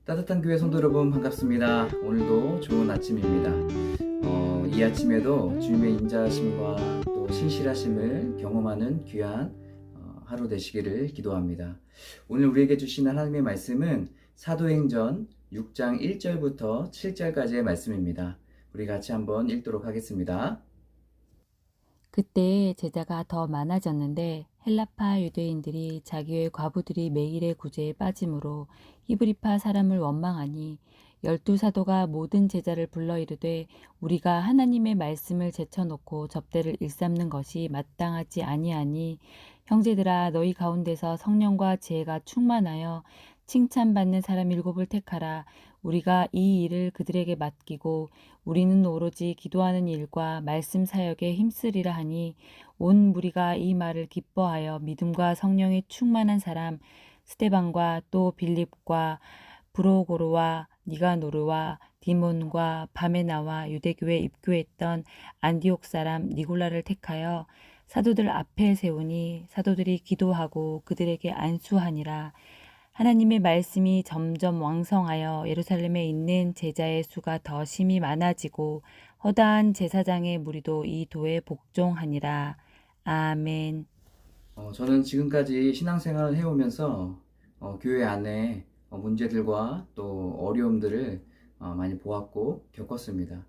따뜻한 교회 성도 여러분 반갑습니다. 오늘도 좋은 아침입니다. 이 아침에도 주님의 인자하심과 또 신실하심을 경험하는 귀한 하루 되시기를 기도합니다. 오늘 우리에게 주신 하나님의 말씀은 사도행전 6장 1절부터 7절까지의 말씀입니다. 우리 같이 한번 읽도록 하겠습니다. 그때 제자가 더 많아졌는데 헬라파 유대인들이 자기의 과부들이 매일의 구제에 빠짐으로 히브리파 사람을 원망하니 12사도가 모든 제자를 불러 이르되 우리가 하나님의 말씀을 제쳐놓고 접대를 일삼는 것이 마땅하지 아니하니 형제들아 너희 가운데서 성령과 지혜가 충만하여 칭찬받는 사람 7을 택하라. 우리가 이 일을 그들에게 맡기고 우리는 오로지 기도하는 일과 말씀 사역에 힘쓰리라 하니 온 무리가 이 말을 기뻐하여 믿음과 성령에 충만한 사람 스데반과 또 빌립과 브로고르와 니가노르와 디몬과 바메나와 유대교에 입교했던 안디옥 사람 니골라를 택하여 사도들 앞에 세우니 사도들이 기도하고 그들에게 안수하니라. 하나님의 말씀이 점점 왕성하여 예루살렘에 있는 제자의 수가 더 심히 많아지고 허다한 제사장의 무리도 이 도에 복종하니라. 아멘. 저는 지금까지 신앙생활을 해오면서 교회 안에 문제들과 또 어려움들을 많이 보았고 겪었습니다.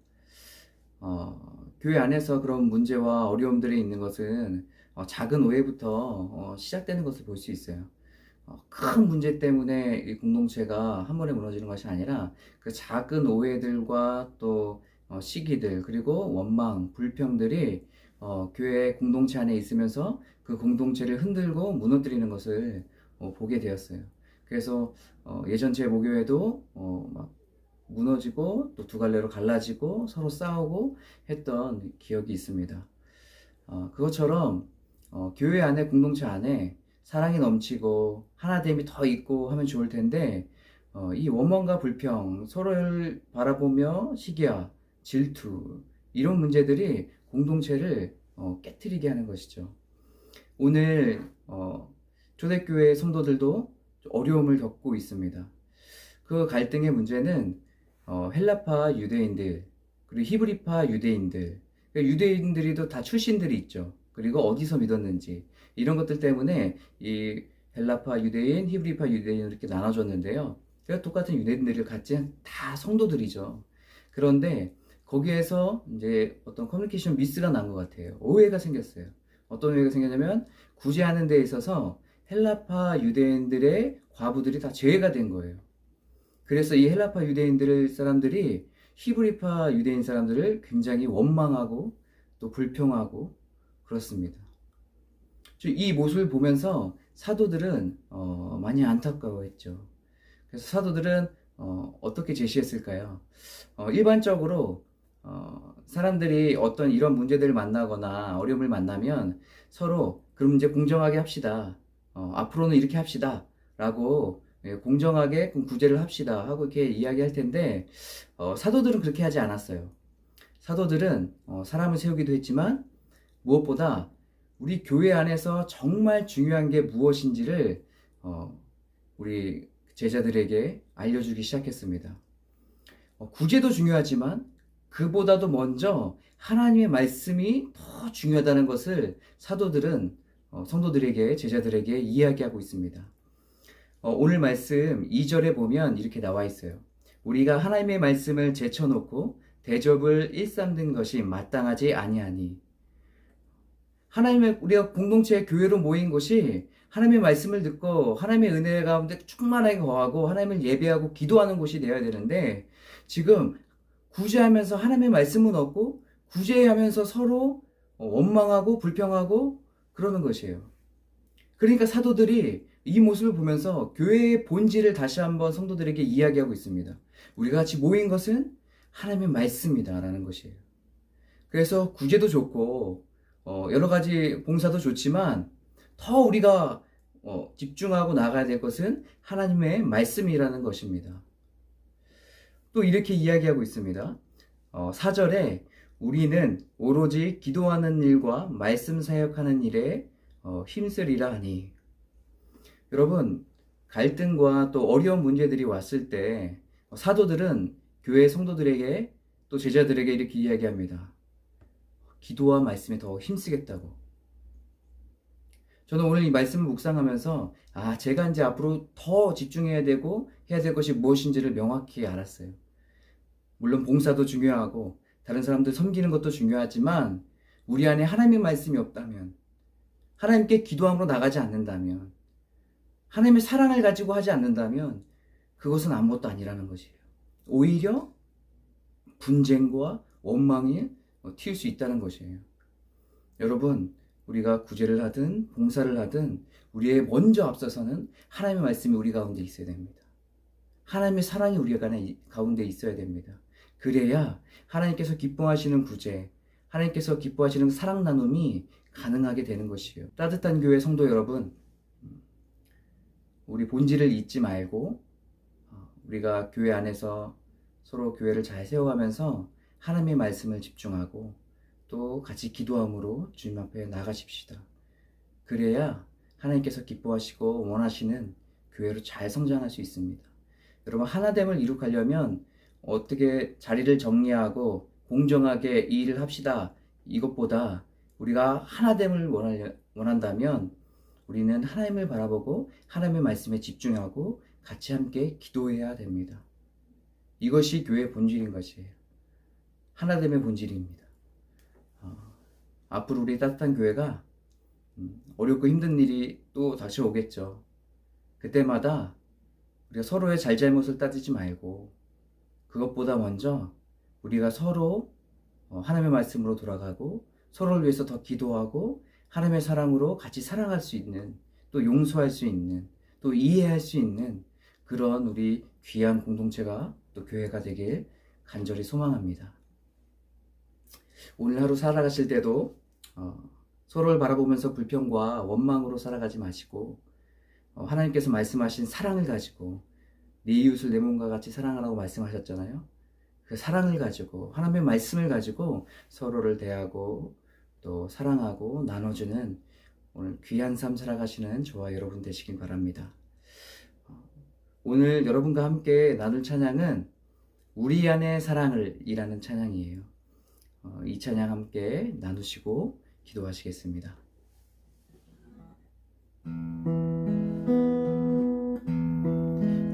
교회 안에서 그런 문제와 어려움들이 있는 것은 작은 오해부터 시작되는 것을 볼 수 있어요. 큰 문제 때문에 이 공동체가 한 번에 무너지는 것이 아니라 그 작은 오해들과 또 시기들 그리고 원망, 불평들이 교회 공동체 안에 있으면서 그 공동체를 흔들고 무너뜨리는 것을 보게 되었어요. 그래서 예전 제 모교회도 막 무너지고 또 두 갈래로 갈라지고 서로 싸우고 했던 기억이 있습니다. 그것처럼 교회 안에 공동체 안에 사랑이 넘치고 하나됨이 더 있고 하면 좋을 텐데 이 원망과 불평, 서로를 바라보며 시기와 질투 이런 문제들이 공동체를 깨트리게 하는 것이죠. 오늘 초대교회 성도들도 어려움을 겪고 있습니다. 그 갈등의 문제는 헬라파 유대인들 그리고 히브리파 유대인들 유대인들이도 다 출신들이 있죠. 그리고 어디서 믿었는지 이런 것들 때문에 이 헬라파 유대인, 히브리파 유대인 이렇게 나눠졌는데요. 그러니까 똑같은 유대인들을 갖진 다 성도들이죠. 그런데 거기에서 이제 어떤 커뮤니케이션 미스가 난 것 같아요. 오해가 생겼어요. 어떤 오해가 생겼냐면 구제하는 데 있어서 헬라파 유대인들의 과부들이 다 제외가 된 거예요. 그래서 이 헬라파 유대인들 사람들이 히브리파 유대인 사람들을 굉장히 원망하고 또 불평하고 그렇습니다. 이 모습을 보면서 사도들은 많이 안타까워했죠. 그래서 사도들은 어떻게 제시했을까요? 일반적으로 사람들이 어떤 이런 문제들을 만나거나 어려움을 만나면 서로 그럼 이제 공정하게 합시다. 앞으로는 이렇게 합시다. 라고 공정하게 구제를 합시다 하고 이렇게 이야기할 텐데 사도들은 그렇게 하지 않았어요. 사도들은 사람을 세우기도 했지만 무엇보다 우리 교회 안에서 정말 중요한 게 무엇인지를 우리 제자들에게 알려주기 시작했습니다. 구제도 중요하지만 그보다도 먼저 하나님의 말씀이 더 중요하다는 것을 사도들은 성도들에게 제자들에게 이야기하고 있습니다. 오늘 말씀 2절에 보면 이렇게 나와 있어요. 우리가 하나님의 말씀을 제쳐놓고 대접을 일삼는 것이 마땅하지 아니하니 하나님의 우리가 공동체 교회로 모인 것이 하나님의 말씀을 듣고 하나님의 은혜 가운데 충만하게 거하고 하나님을 예배하고 기도하는 곳이 되어야 되는데 지금 구제하면서 하나님의 말씀은 없고 구제하면서 서로 원망하고 불평하고 그러는 것이에요. 그러니까 사도들이 이 모습을 보면서 교회의 본질을 다시 한번 성도들에게 이야기하고 있습니다. 우리가 같이 모인 것은 하나님의 말씀이다라는 것이에요. 그래서 구제도 좋고 여러 가지 봉사도 좋지만 더 우리가 집중하고 나가야 될 것은 하나님의 말씀이라는 것입니다. 또 이렇게 이야기하고 있습니다. 4절에 우리는 오로지 기도하는 일과 말씀 사역하는 일에 힘쓰리라 하니 여러분 갈등과 또 어려운 문제들이 왔을 때 사도들은 교회 성도들에게 또 제자들에게 이렇게 이야기합니다. 기도와 말씀에 더 힘쓰겠다고. 저는 오늘 이 말씀을 묵상하면서 제가 이제 앞으로 더 집중해야 되고 해야 될 것이 무엇인지를 명확히 알았어요. 물론 봉사도 중요하고 다른 사람들 섬기는 것도 중요하지만 우리 안에 하나님의 말씀이 없다면, 하나님께 기도함으로 나가지 않는다면, 하나님의 사랑을 가지고 하지 않는다면 그것은 아무것도 아니라는 것이에요. 오히려 분쟁과 원망이 튀울 수 있다는 것이에요. 여러분, 우리가 구제를 하든 봉사를 하든 우리의 먼저 앞서서는 하나님의 말씀이 우리 가운데 있어야 됩니다. 하나님의 사랑이 우리 가운데 있어야 됩니다. 그래야 하나님께서 기뻐하시는 구제, 하나님께서 기뻐하시는 사랑 나눔이 가능하게 되는 것이에요. 따뜻한 교회 성도 여러분, 우리 본질을 잊지 말고 우리가 교회 안에서 서로 교회를 잘 세워가면서 하나님의 말씀을 집중하고 또 같이 기도함으로 주님 앞에 나가십시다. 그래야 하나님께서 기뻐하시고 원하시는 교회로 잘 성장할 수 있습니다. 여러분, 하나됨을 이룩하려면 어떻게 자리를 정리하고 공정하게 이 일을 합시다. 이것보다 우리가 하나됨을 원한다면 우리는 하나님을 바라보고 하나님의 말씀에 집중하고 같이 함께 기도해야 됩니다. 이것이 교회의 본질인 것이에요. 하나됨의 본질입니다. 앞으로 우리 따뜻한 교회가 어렵고 힘든 일이 또 다시 오겠죠. 그때마다 우리가 서로의 잘잘못을 따지지 말고 그것보다 먼저 우리가 서로 하나님의 말씀으로 돌아가고 서로를 위해서 더 기도하고 하나님의 사랑으로 같이 사랑할 수 있는, 또 용서할 수 있는, 또 이해할 수 있는 그런 우리 귀한 공동체가 또 교회가 되길 간절히 소망합니다. 오늘 하루 살아가실 때도 서로를 바라보면서 불평과 원망으로 살아가지 마시고 하나님께서 말씀하신 사랑을 가지고 네 이웃을 내 몸과 같이 사랑하라고 말씀하셨잖아요. 그 사랑을 가지고 하나님의 말씀을 가지고 서로를 대하고 또 사랑하고 나눠주는 오늘 귀한 삶 살아가시는 저와 여러분 되시길 바랍니다. 오늘 여러분과 함께 나눌 찬양은 우리 안의 사랑을 이라는 찬양이에요. 이 찬양 함께 나누시고 기도하시겠습니다.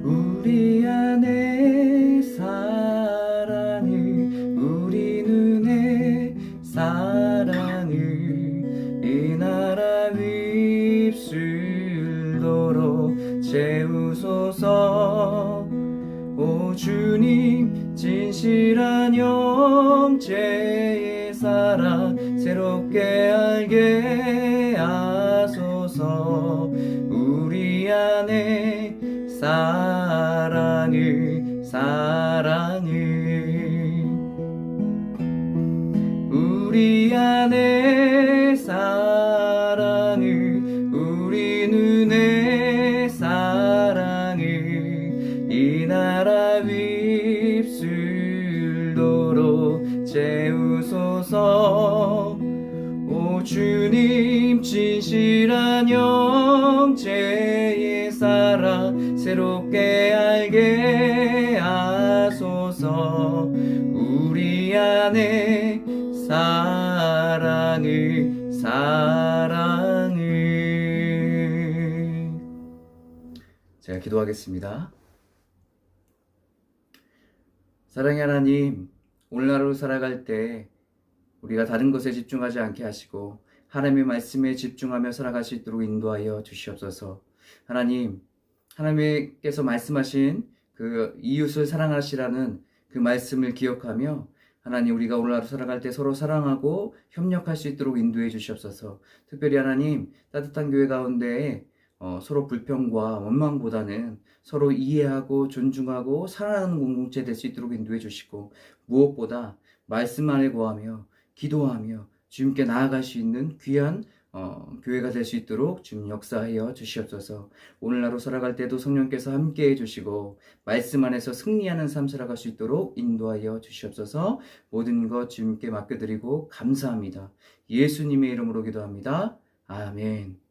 우리 안에 사랑을, 우리 눈에 사랑을 이 나라 휩쓸도록 채우소서. 오 주님, 진실한 영제의 사랑 새롭게 알게 하소서. 우리 안에 사랑을 우리 안에 사랑을, 우리 눈에 사랑을 이 나라 휩쓸도록 채우소서. 오 주님, 진실한 영제의 사랑 새롭게 알게 하소서. 우리 안에 사랑을 제가 기도하겠습니다. 사랑의 하나님, 오늘 하루 살아갈 때 우리가 다른 것에 집중하지 않게 하시고 하나님의 말씀에 집중하며 살아갈 수 있도록 인도하여 주시옵소서. 하나님, 하나님께서 말씀하신 그 이웃을 사랑하시라는 그 말씀을 기억하며 하나님, 우리가 오늘 하루 살아갈 때 서로 사랑하고 협력할 수 있도록 인도해 주시옵소서. 특별히 하나님, 따뜻한 교회 가운데 서로 불평과 원망보다는 서로 이해하고 존중하고 사랑하는 공동체 될 수 있도록 인도해 주시고, 무엇보다 말씀 안에 거하며 기도하며 주님께 나아갈 수 있는 귀한 교회가 될 수 있도록 주님 역사하여 주시옵소서. 오늘 하루 살아갈 때도 성령께서 함께해 주시고 말씀 안에서 승리하는 삶 살아갈 수 있도록 인도하여 주시옵소서. 모든 것 주님께 맡겨드리고 감사합니다. 예수님의 이름으로 기도합니다. 아멘.